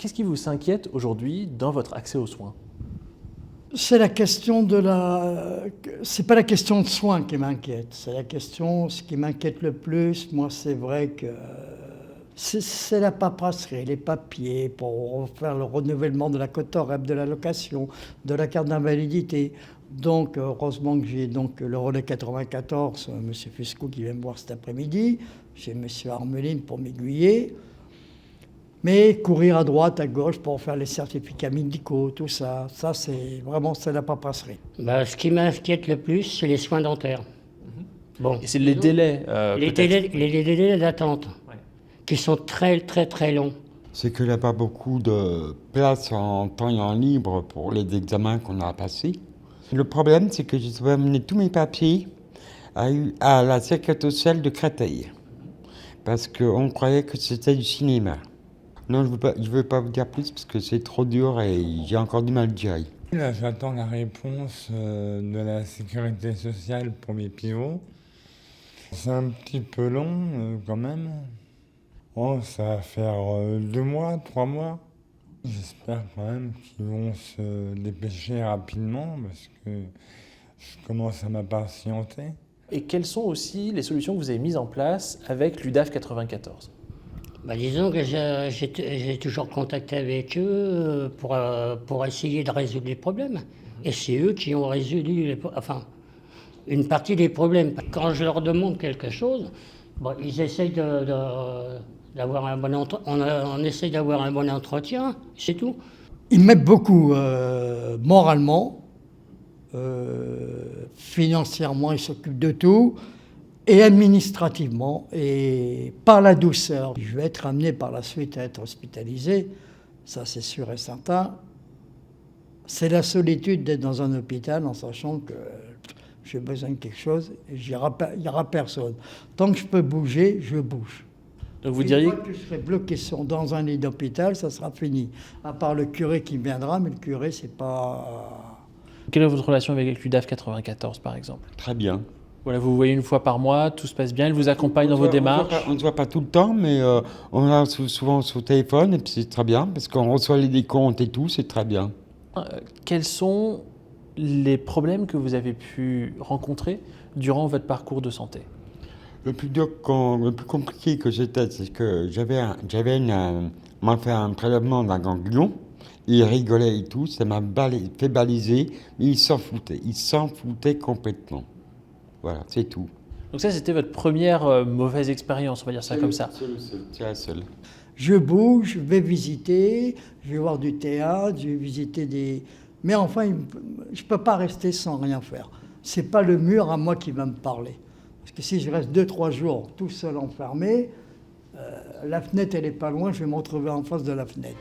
Qu'est-ce qui vous inquiète aujourd'hui dans votre accès aux soins? C'est la question de c'est pas la question de soins qui m'inquiète, c'est la question, ce qui m'inquiète le plus, moi, c'est vrai que c'est la paperasserie, les papiers pour faire le renouvellement de la cotorep, de l'allocation, de la carte d'invalidité. Donc, heureusement que j'ai donc le relais 94, M. Fusco qui vient me voir cet après-midi, j'ai M. Armeline pour m'aiguiller. Mais courir à droite, à gauche pour faire les certificats médicaux, tout ça, c'est vraiment la paperasserie. Ce qui m'inquiète le plus, c'est les soins dentaires. Bon. Et c'est les délais, les délais d'attente, ouais, qui sont très très très longs. C'est qu'il n'y a pas beaucoup de place en temps et en libre pour les examens qu'on a à passer. Le problème, c'est que je dois amener tous mes papiers à la sécurité sociale de Créteil. Parce qu'on croyait que c'était du cinéma. Non, je veux pas vous dire plus parce que c'est trop dur et j'ai encore du mal à dire. Là, j'attends la réponse de la sécurité sociale pour mes pivots. C'est un petit peu long quand même. Oh, ça va faire 2 mois, 3 mois. J'espère quand même qu'ils vont se dépêcher rapidement parce que je commence à m'impatienter. Et quelles sont aussi les solutions que vous avez mises en place avec l'UDAF 94? Disons que j'ai toujours contacté avec eux pour essayer de résoudre les problèmes. Et c'est eux qui ont résolu une partie des problèmes. Quand je leur demande quelque chose, ils essayent d'avoir un bon on essaye d'avoir un bon entretien, c'est tout. Ils m'aident beaucoup moralement, financièrement, ils s'occupent de tout. Et administrativement, et par la douceur. Je vais être amené par la suite à être hospitalisé, ça c'est sûr et certain. C'est la solitude d'être dans un hôpital en sachant que j'ai besoin de quelque chose et il n'y aura personne. Tant que je peux bouger, je bouge. Donc vous diriez que je serai bloqué dans un lit d'hôpital, ça sera fini. À part le curé qui viendra, mais le curé, c'est pas... Quelle est votre relation avec l'UDAF 94 par exemple? Très bien. Voilà, vous voyez une fois par mois, tout se passe bien, il vous accompagne dans vos démarches? On ne se voit pas tout le temps, mais on a souvent sur téléphone et puis c'est très bien, parce qu'on reçoit les décomptes et tout, c'est très bien. Quels sont les problèmes que vous avez pu rencontrer durant votre parcours de santé? Le plus compliqué que j'étais, c'est que on m'a fait un prélèvement d'un ganglion, il rigolait et tout, ça m'a fait baliser, mais il s'en foutait complètement. Voilà, c'est tout. Donc ça, c'était votre première mauvaise expérience, on va dire ça comme ça. C'est la seule. Je bouge, je vais visiter, je vais voir du théâtre, je vais visiter des... Mais enfin, je ne peux pas rester sans rien faire. Ce n'est pas le mur à moi qui va me parler. Parce que si je reste 2-3 jours tout seul enfermé, la fenêtre, elle n'est pas loin, je vais me retrouver en face de la fenêtre.